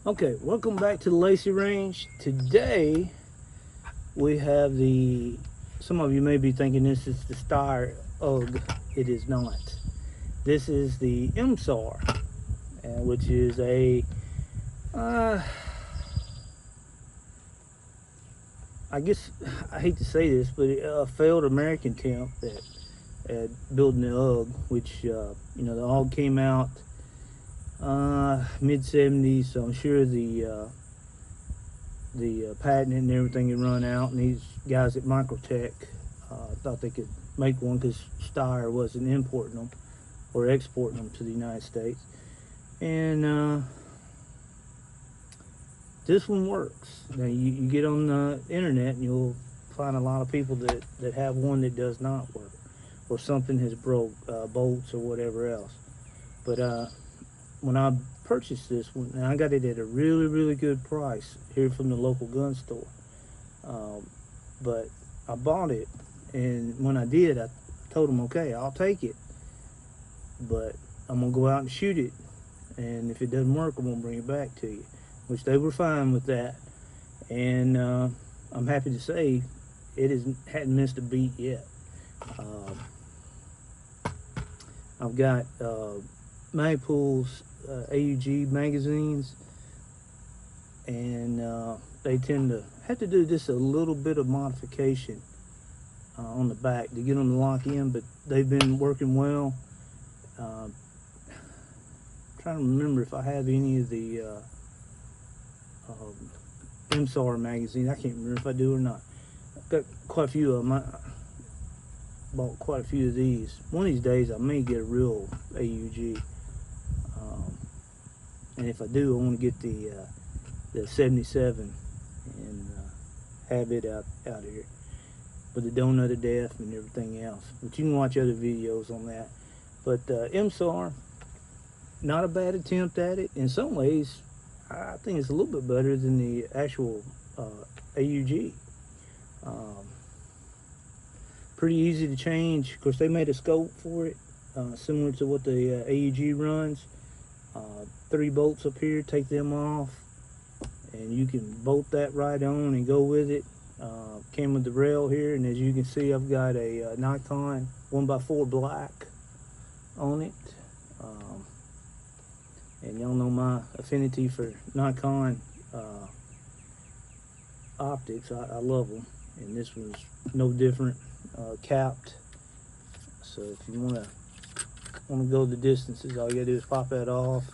Okay, welcome back to the Lacy Range. Today we have some of you may be thinking this is the Star UG. It is not. This is the MSAR, which is uh, I guess I hate to say this, but a failed American attempt at building the UG, which, the UG came out mid 70s, so I'm sure the patent and everything had run out, and these guys at Microtech thought they could make one because Steyr wasn't importing them or exporting them to the United States. And this one works. Now you get on the internet and you'll find a lot of people that have one that does not work, or something has broke, bolts or whatever else. But when I purchased this one, and I got it at a really good price here from the local gun store. But I bought it, and when I did, I told them, okay, I'll take it, but I'm gonna go out and shoot it, and if it doesn't work, I'm gonna bring it back to you, which they were fine with that. And I'm happy to say hadn't missed a beat yet. Uh, I've got Magpul's AUG magazines, and they tend to have to do just a little bit of modification on the back to get them to lock in, but they've been working well. Trying to remember if I have any of the MSAR magazines. I can't remember if I do or not. I've got quite a few of them. I bought quite a few of these. One of these days I may get a real AUG. And if I do, I want to get the 77 and have it out here with the donut of death and everything else. But you can watch other videos on that. But MSAR, not a bad attempt at it. In some ways, I think it's a little bit better than the actual AUG. Um, Pretty easy to change. Of course, they made a scope for it, similar to what the AUG runs. 3 bolts up here, take them off, and you can bolt that right on and go with it. Came with the rail here, and as you can see, I've got a Nikon 1x4 black on it. And y'all know my affinity for Nikon optics. I love them, and this one's no different. Capped, so if you want to go the distances, all you gotta do is pop that off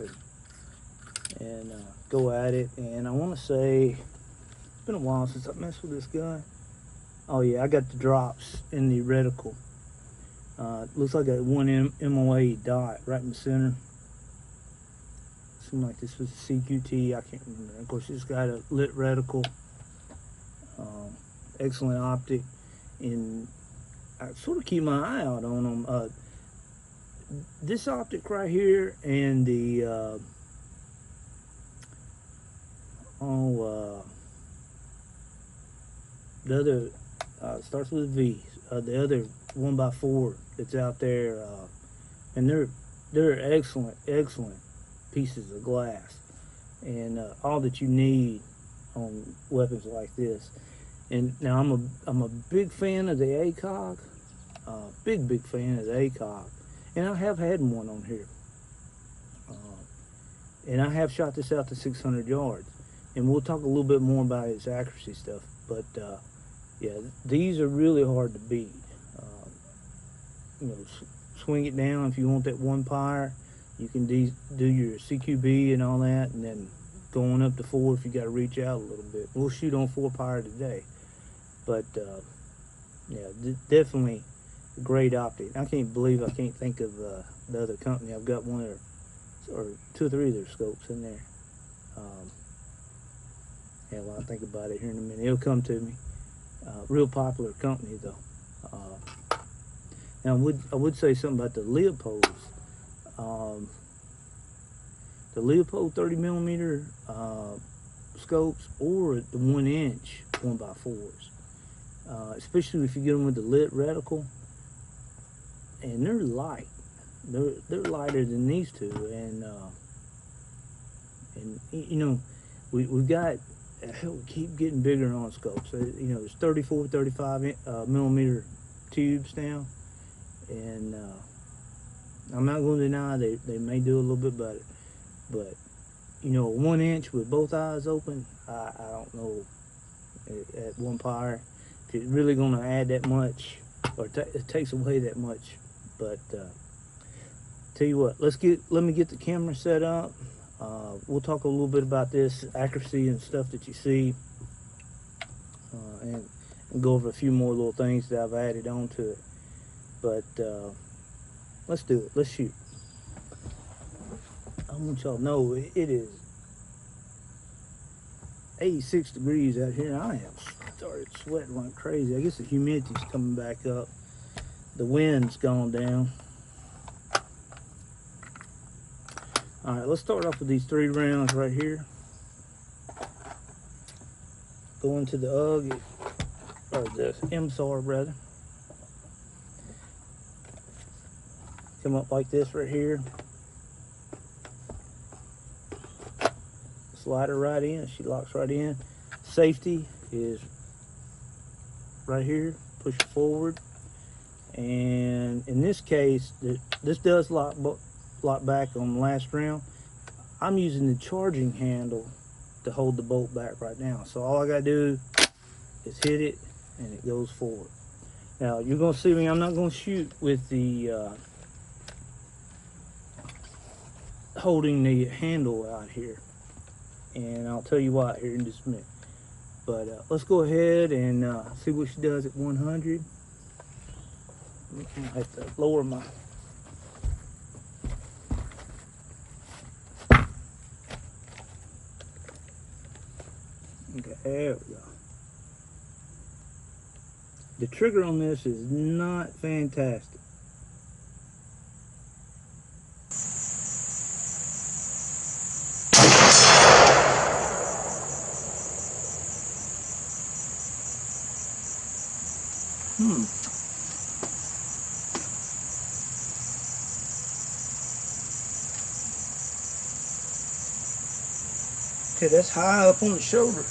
and go at it. And I want to say it's been a while since I messed with this gun. Oh yeah, I got the drops in the reticle. Looks like a 1 MOA dot right in the center. Seemed like this was a CQT. I can't remember. Of course, it's got a lit reticle. Excellent optic, and I sort of keep my eye out on them. This optic right here and the other starts with a V. The other 1x4 that's out there, and they're excellent pieces of glass, and all that you need on weapons like this. And now I'm a big fan of the ACOG, big fan of the ACOG, and I have had one on here, and I have shot this out to 600 yards, and we'll talk a little bit more about its accuracy stuff. But yeah, these are really hard to beat. Swing it down if you want that one pyre. You can do your CQB and all that, and then going up to 4 if you got to reach out a little bit. We'll shoot on 4 pyre today. But yeah, definitely a great optic. I can't believe I can't think of the other company. I've got one or 2 or 3 of their scopes in there. Yeah, well, I'll think about it here in a minute. It'll come to me. Real popular company though. Now I would say something about the Leopolds. The Leopold 30mm scopes, or the 1-inch 1x4s. Especially if you get them with the lit reticle, and they're light. They're lighter than these two, and you know, we've got, we keep getting bigger on scopes. You know, there's 34, 35 millimeter tubes now, and I'm not going to deny they may do a little bit better, but you know, 1 inch with both eyes open, I don't know at one fire if it's really going to add that much, or it takes away that much. But tell you what, let me get the camera set up. We'll talk a little bit about this accuracy and stuff that you see, and go over a few more little things that I've added onto it. But let's do it. Let's shoot. I want y'all to know it is 86 degrees out here. I have started sweating like crazy. I guess the humidity's coming back up. The wind's gone down. All right, let's start off with these 3 rounds right here. Go into the UG, or the MSAR rather. Come up like this right here. Slide her right in. She locks right in. Safety is right here. Push it forward. And in this case, this does lock back on the last round. I'm using the charging handle to hold the bolt back right now. So all I gotta do is hit it and it goes forward. Now you're gonna see me, I'm not gonna shoot with the holding the handle out here, and I'll tell you why here in just a minute. But let's go ahead and see what she does at 100. I'm gonna have to lower my okay, there we go. The trigger on this is not fantastic. Okay, that's high up on the shoulder.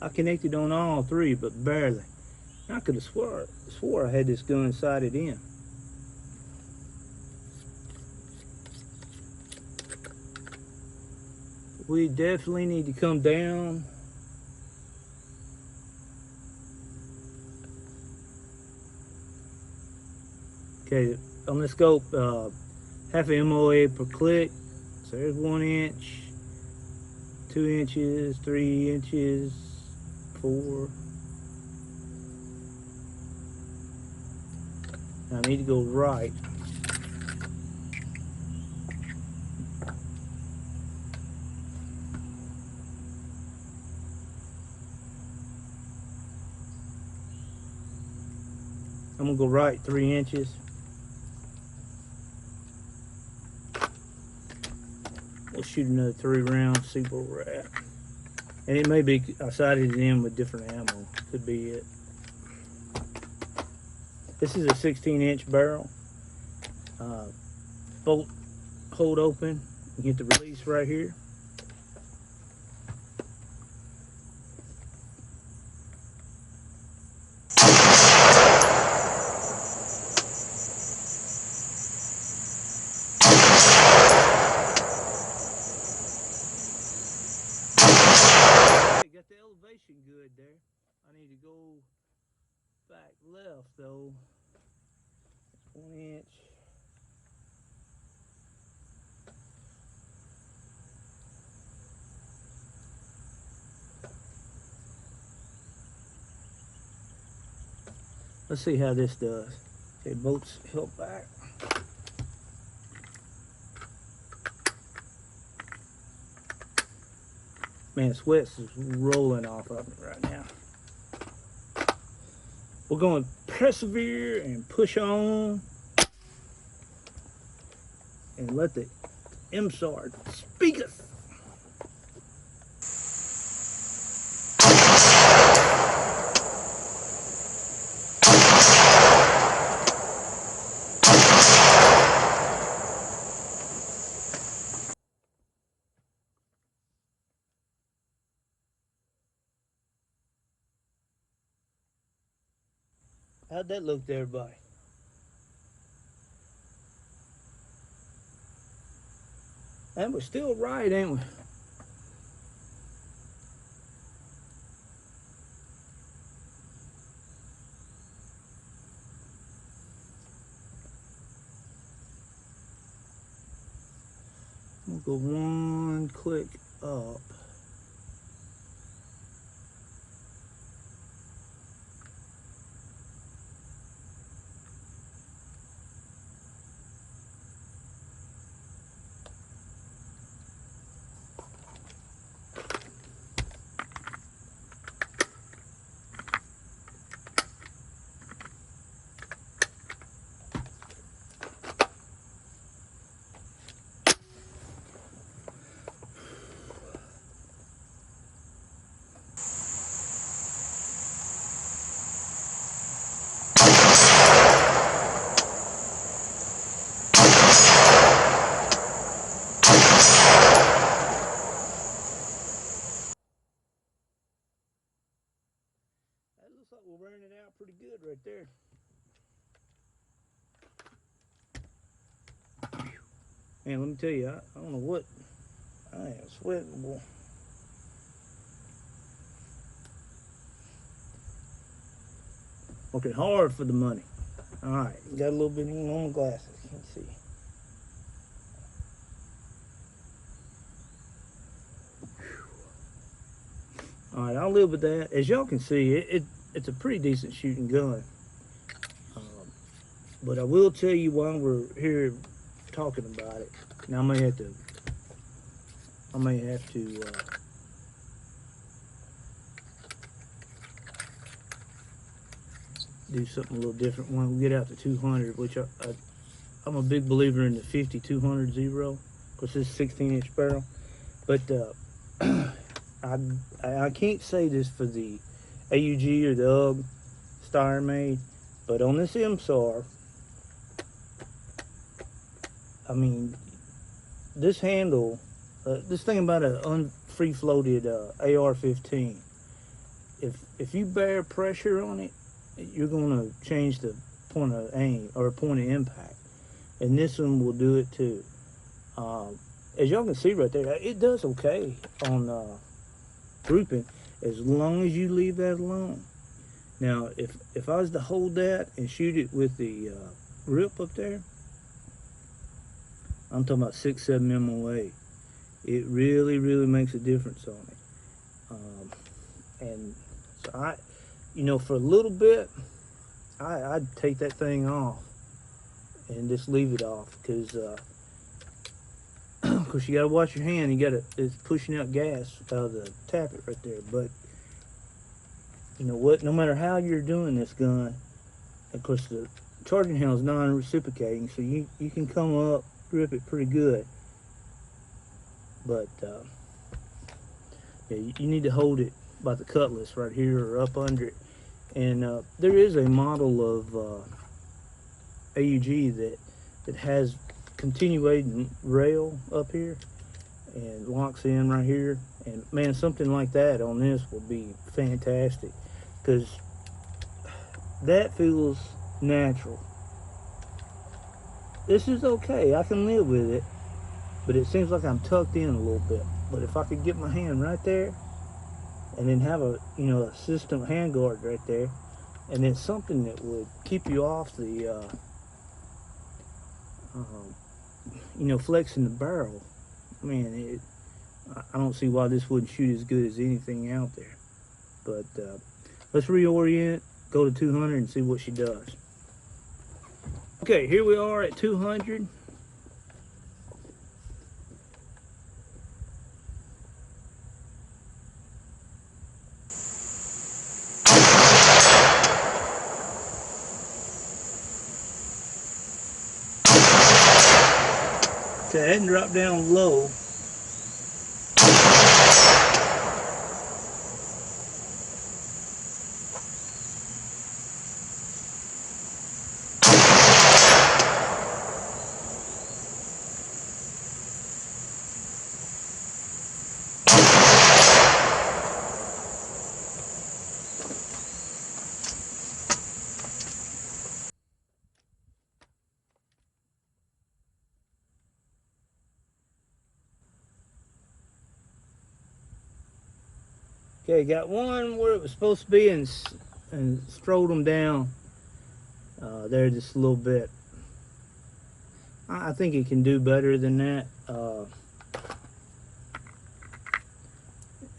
I connected on all 3, but barely. I could have swore I had this gun sighted in. We definitely need to come down. Okay, on the scope, half an MOA per click. So there's 1 inch, 2 inches, 3 inches, 4. I need to go right. I'm gonna go right 3 inches. We'll shoot another 3 rounds, see where we're at. And it may be I sighted it in with different ammo. Could be it. This is a 16-inch barrel. Bolt hold open. You get the release right here. Got the elevation good there. I need to go back left though. 1 inch. Let's see how this does. Okay, bolts held back. Man, sweat's is rolling off of me right now. We're going to persevere and push on and let the MSAR speak us. How'd that look to everybody? And we're still right, ain't we? We'll go one click up. Looks like we're wearing it out pretty good right there. Man, let me tell you, I don't know what. I am sweating, boy. Working hard for the money. Alright, got a little bit even on my glasses. Can't see. Alright, I'll live with that. As y'all can see, it's a pretty decent shooting gun. But I will tell you while we're here talking about it. Now I may have to do something a little different when we get out to 200, which I'm a big believer in the 50-200 0. Of course, this is 16-inch barrel, but I can't say this for the AUG or the UG Steyr made, but on this MSAR, I mean, this handle, this thing about a free floated AR-15, if you bear pressure on it, you're going to change the point of aim or point of impact, and this one will do it too. As y'all can see right there, it does okay on grouping as long as you leave that alone. Now, if I was to hold that and shoot it with the grip up there, I'm talking about 6-7 MOA. It really makes a difference on it. And so for a little bit, I'd take that thing off and just leave it off, because you gotta watch your hand. It's pushing out gas out of the tappet right there. But you know what? No matter how you're doing this gun, of course the charging handle is non-reciprocating, so you can come up, grip it pretty good. But yeah, you need to hold it by the cutlass right here or up under it. And there is a model of AUG that has continuating rail up here and locks in right here. And man, something like that on this will be fantastic, because that feels natural. This is okay, I can live with it, but it seems like I'm tucked in a little bit. But if I could get my hand right there and then have a system handguard right there, and then something that would keep you off the flexing the barrel, man, I don't see why this wouldn't shoot as good as anything out there. But let's reorient, go to 200 and see what she does. Okay, here we are at 200. Okay, I hadn't dropped down low. Okay, got one where it was supposed to be and strolled them down there just a little bit. I think it can do better than that.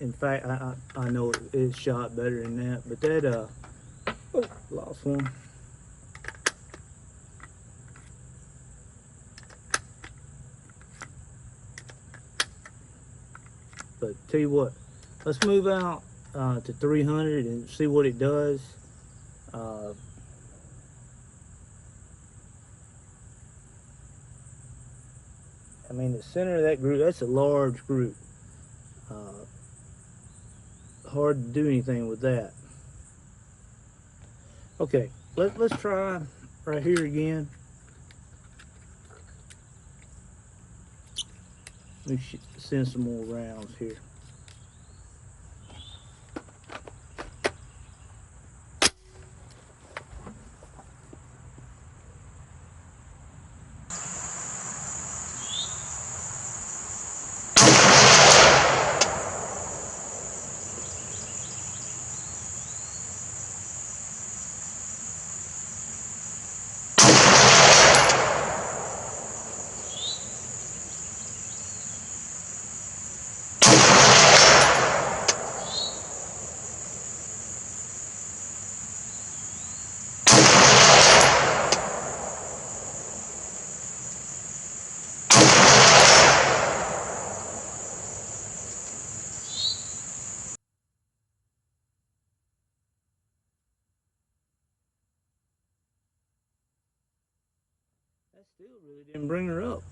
In fact, I know it shot better than that, but that, oh, lost one. But tell you what, let's move out to 300 and see what it does. I mean, the center of that group, that's a large group. Hard to do anything with that. Okay, let's try right here again. Let me send some more rounds here. That still really didn't bring her up.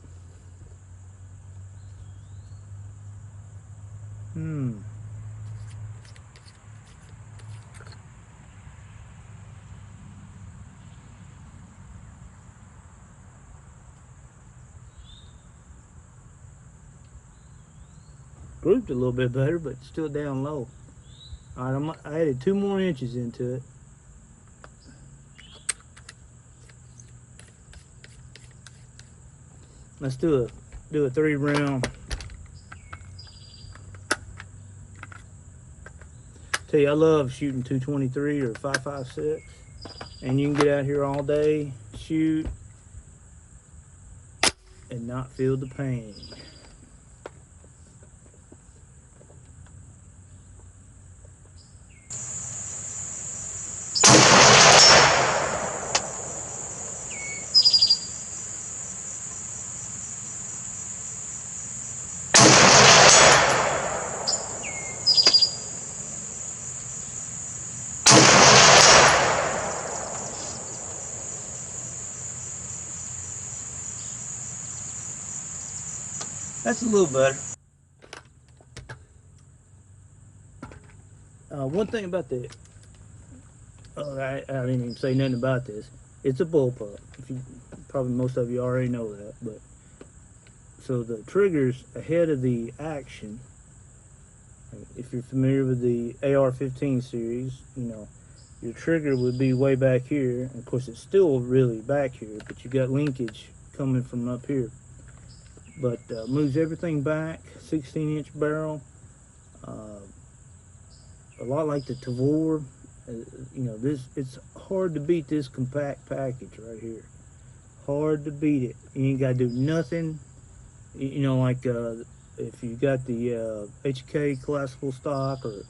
Grouped a little bit better, but still down low. All right, I added 2 more inches into it. Let's do a 3 round. Tell you, I love shooting 223 or 5.56, and you can get out here all day, shoot, and not feel the pain. That's a little better. One thing about the, I didn't even say nothing about this. It's a bullpup. Probably most of you already know that, but so the trigger's ahead of the action. If you're familiar with the AR-15 series, you know your trigger would be way back here. And of course, it's still really back here, but you got linkage coming from up here. But moves everything back. 16-inch barrel. A lot like the Tavor. You know, it's hard to beat this compact package right here. Hard to beat it. You ain't got to do nothing. You know, like if you got the HK collapsible stock or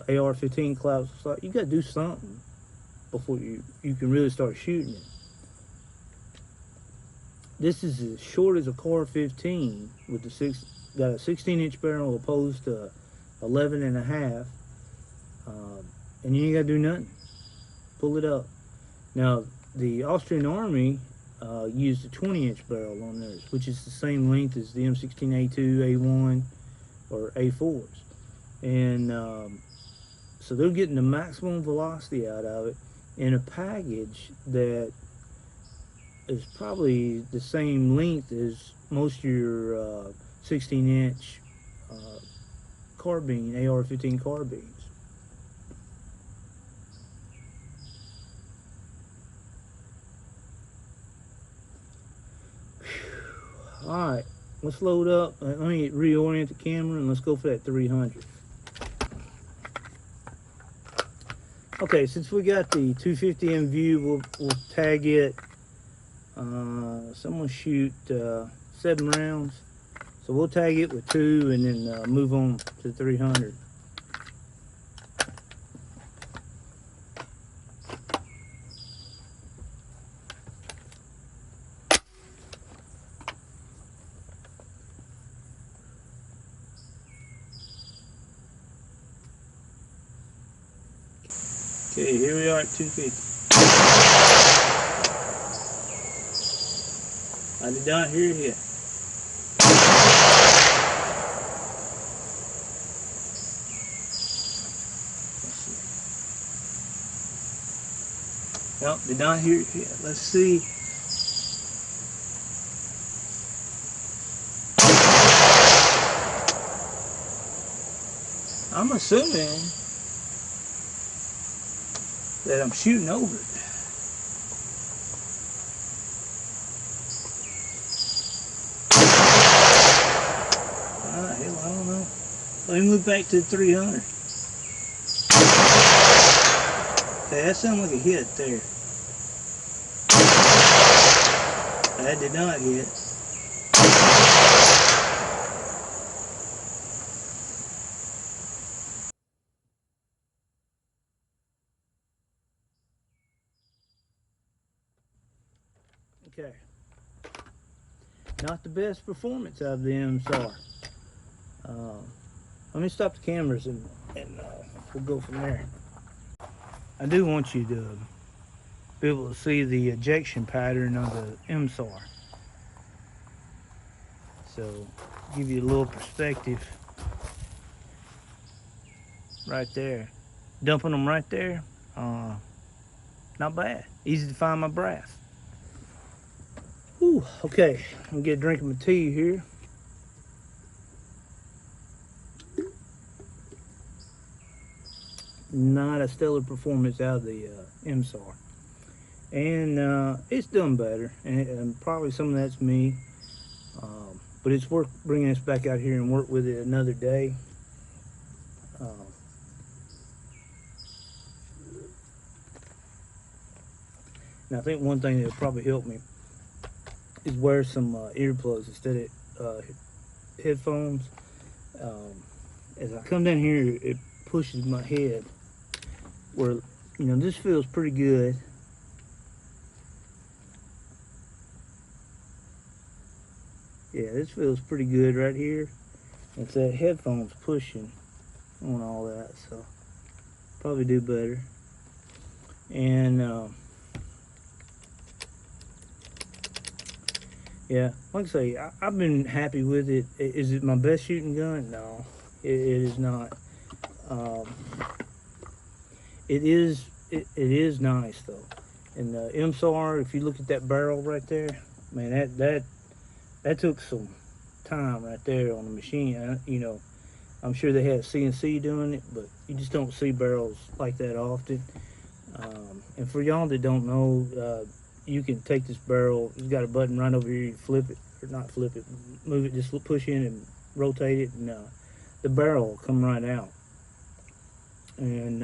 AR-15 collapsible stock, you got to do something. before you can really start shooting it. This is as short as a Car 15 with got a 16-inch barrel opposed to 11 and a half, and you ain't got to do nothing. Pull it up. Now, the Austrian Army used a 20-inch barrel on theirs, which is the same length as the M16A2, A1, or A4s. And so they're getting the maximum velocity out of it in a package that is probably the same length as most of your 16-inch carbine, AR-15 carbines. Alright, let's load up. Let me reorient the camera and let's go for that 300. Okay, since we got the 250 in view, we'll tag it. Someone shoot 7 rounds. So we'll tag it with 2 and then move on to 300. Okay, here we are at 250. I did not hear it yet. Nope, did not hear it yet. Let's see. I'm assuming that I'm shooting over it. Hell, I don't know. Let me move back to 300. Okay, that sounded like a hit there. That did not hit. Okay. Not the best performance out of the MSAR. Let me stop the cameras and we'll go from there. I do want you to be able to see the ejection pattern of the MSAR. So, give you a little perspective. Right there. Dumping them right there. Not bad. Easy to find my brass. Whew, okay, I'm gonna get a drink of my tea here. Not a stellar performance out of the MSAR. And it's done better, and probably some of that's me. But it's worth bringing us back out here and work with it another day. And I think one thing that'll probably help me is wear some earplugs instead of headphones. As I come down here, it pushes my head where, you know, this feels pretty good. Yeah, this feels pretty good right here. It's that headphones pushing on all that, so probably do better. And yeah, like I say, I've been happy with it. Is it my best shooting gun? No, it is not. It is nice though. And the MSAR, if you look at that barrel right there, man, that took some time right there on the machine. You know, I'm sure they had CNC doing it, but you just don't see barrels like that often. And for y'all that don't know, you can take this barrel, it's got a button right over here, you flip it, or not flip it, move it, just push in and rotate it, and the barrel will come right out. And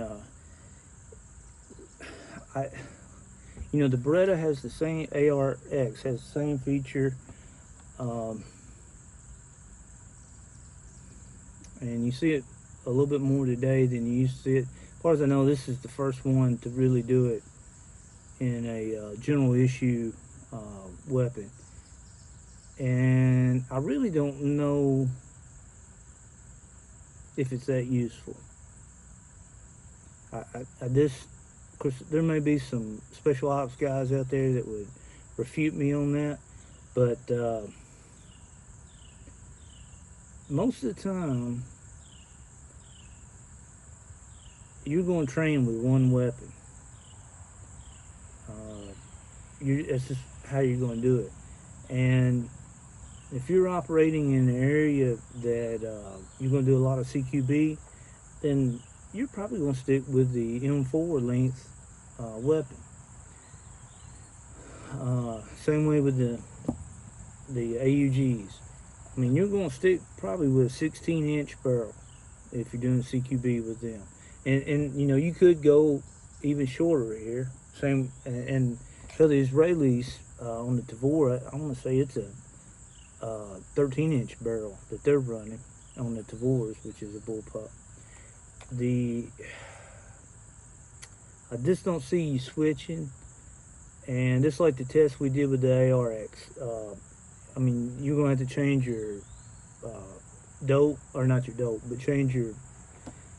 you know, the Beretta has the same, ARX has the same feature, and you see it a little bit more today than you used to see it. As far as I know, this is the first one to really do it in a general issue weapon, and I really don't know if it's that useful. I just, of course, there may be some special ops guys out there that would refute me on that, but most of the time, you're going to train with one weapon. That's just how you're going to do it. And if you're operating in an area that you're going to do a lot of CQB, then you're probably going to stick with the M4 length weapon. Same way with the AUGs. I mean, you're going to stick probably with a 16-inch barrel if you're doing CQB with them. And you know, you could go even shorter here. Same, and so the Israelis on the Tavor, I want to say it's a 13-inch barrel that they're running on the Tavors, which is a Bullpup. I just don't see you switching, and just like the test we did with the ARX, I mean, you're gonna have to change your dope, or not your dope, but change your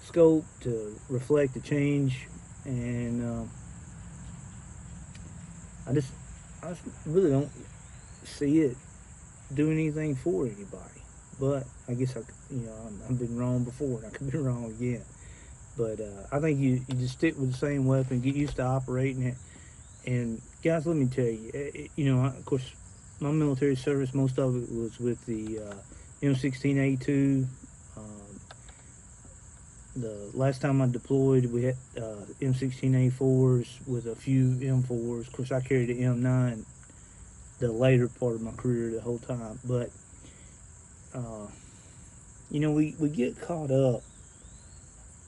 scope to reflect the change, and I just really don't see it doing anything for anybody. But I guess I've been wrong before, and I could be wrong again. But I think you just stick with the same weapon, get used to operating it. And guys, let me tell you, you know, of course, my military service, most of it was with the M16A2. The last time I deployed, we had M16A4s with a few M4s. Of course, I carried the M9 the later part of my career the whole time. But, you know, we get caught up,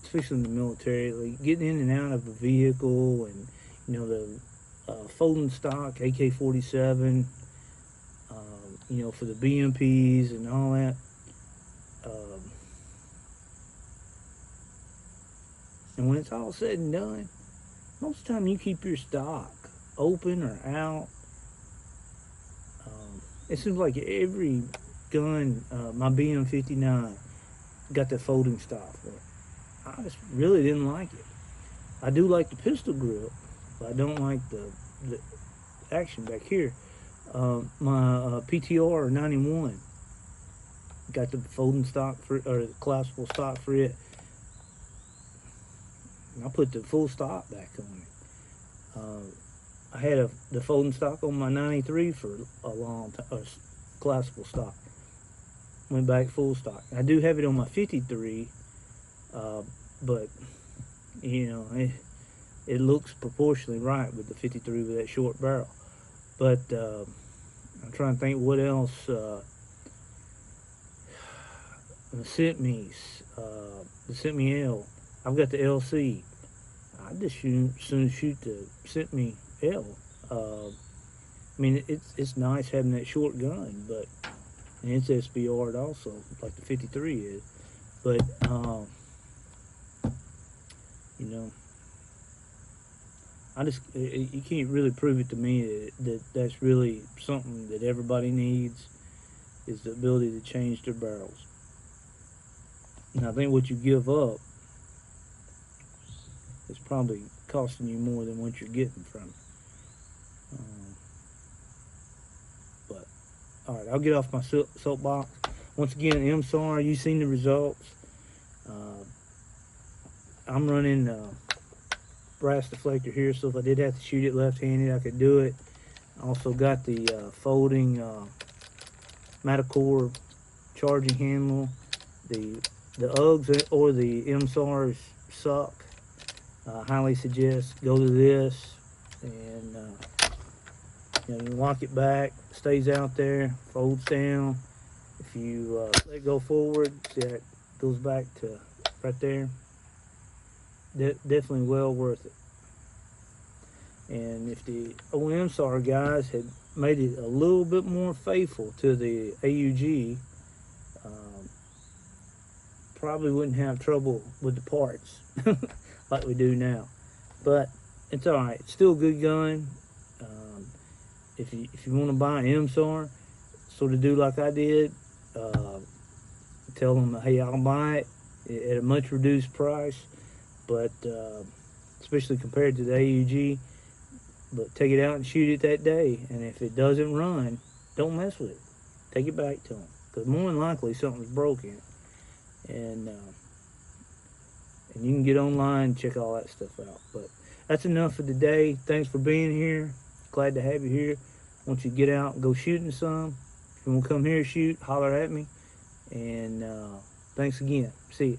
especially in the military, like getting in and out of a vehicle, and, you know, the folding stock AK-47, you know, for the BMPs and all that. And when it's all said and done, most of the time you keep your stock open or out. It seems like every gun, my BM-59 got the folding stock. I just really didn't like it. I do like the pistol grip, but I don't like the action back here. My PTR 91 got the folding stock for, or the collapsible stock for it. And I put the full stock back on it. I had the folding stock on my 93 for a long time, collapsible stock. Went back full stock. I do have it on my 53, but you know, it looks proportionally right with the 53 with that short barrel. But I'm trying to think what else. The SITME L. I've got the LC. I just soon shoot the SITME L. I mean, it's nice having that short gun, but and it's SBR'd also, like the 53 is. But you know, you can't really prove it to me that that's really something that everybody needs, is the ability to change their barrels. And I think what you give up is probably costing you more than what you're getting from it. But all right, I'll get off my soapbox. Once again, MSAR, you've seen the results. I'm running brass deflector here, so if I did have to shoot it left-handed, I could do it. I also got the folding Matacore charging handle. The UGs or the MSARs suck. Highly suggest go to this, and you know, you lock it back, stays out there, folds down. If you let go forward, see how it goes back to right there. Definitely well worth it. And if the MSAR guys had made it a little bit more faithful to the AUG, probably wouldn't have trouble with the parts like we do now. But it's all right. It's still a good gun. If you want to buy an MSAR, sort of do like I did. Tell them, hey, I'll buy it at a much reduced price, but especially compared to the AUG. But take it out and shoot it that day, and if it doesn't run, don't mess with it. Take it back to them, because more than likely something's broken. And you can get online and check all that stuff out. But that's enough for today. Thanks for being here. Glad to have you here. Want you to get out and go shooting some. If you want to come here and shoot, holler at me. And thanks again. See you.